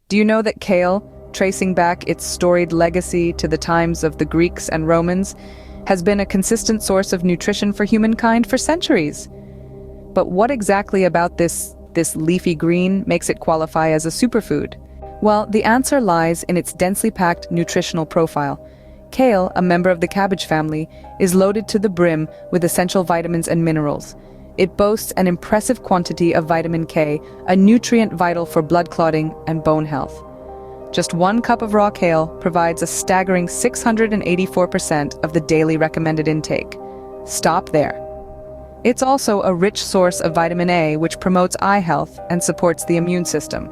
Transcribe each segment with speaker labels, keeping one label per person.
Speaker 1: Do you know that kale, tracing back its storied legacy to the times of the Greeks and Romans, has been a consistent source of nutrition for humankind for centuries? But what exactly about this leafy green makes it qualify as a superfood? Well, the answer lies in its densely packed nutritional profile. Kale, a member of the cabbage family, is loaded to the brim with essential vitamins and minerals. It boasts an impressive quantity of vitamin K, a nutrient vital for blood clotting and bone health. Just 1 cup of raw kale provides a staggering 684% of the daily recommended intake. Stop there. It's also a rich source of vitamin A, which promotes eye health and supports the immune system.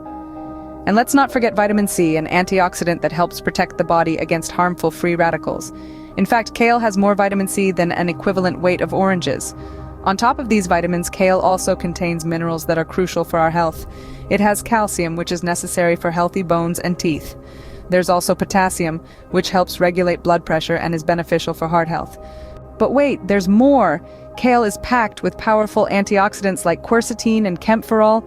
Speaker 1: And let's not forget vitamin C, an antioxidant that helps protect the body against harmful free radicals. In fact, kale has more vitamin C than an equivalent weight of oranges. On top of these vitamins, kale also contains minerals that are crucial for our health. It has calcium, which is necessary for healthy bones and teeth. There's also potassium, which helps regulate blood pressure and is beneficial for heart health. But wait, there's more! Kale is packed with powerful antioxidants like quercetin and kaempferol.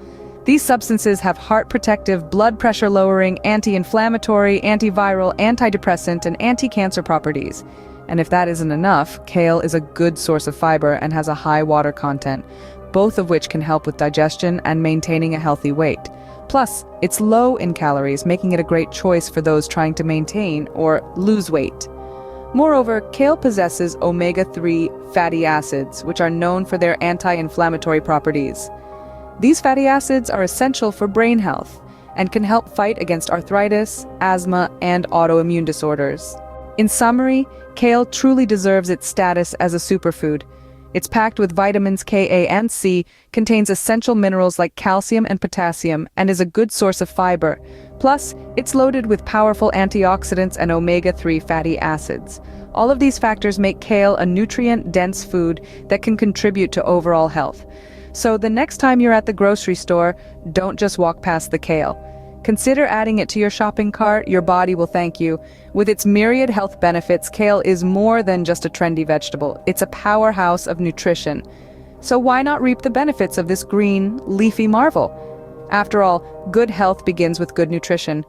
Speaker 1: These substances have heart-protective, blood pressure-lowering, anti-inflammatory, antiviral, antidepressant, and anti-cancer properties. And if that isn't enough, kale is a good source of fiber and has a high water content, both of which can help with digestion and maintaining a healthy weight. Plus, it's low in calories, making it a great choice for those trying to maintain or lose weight. Moreover, kale possesses omega-3 fatty acids, which are known for their anti-inflammatory properties. These fatty acids are essential for brain health and can help fight against arthritis, asthma, and autoimmune disorders. In summary, kale truly deserves its status as a superfood. It's packed with vitamins K, A, and C, contains essential minerals like calcium and potassium, and is a good source of fiber. Plus, it's loaded with powerful antioxidants and omega-3 fatty acids. All of these factors make kale a nutrient-dense food that can contribute to overall health. So the next time you're at the grocery store, don't just walk past the kale. Consider adding it to your shopping cart. Your body will thank you. With its myriad health benefits, kale is more than just a trendy vegetable. It's a powerhouse of nutrition. So why not reap the benefits of this green, leafy marvel? After all, good health begins with good nutrition.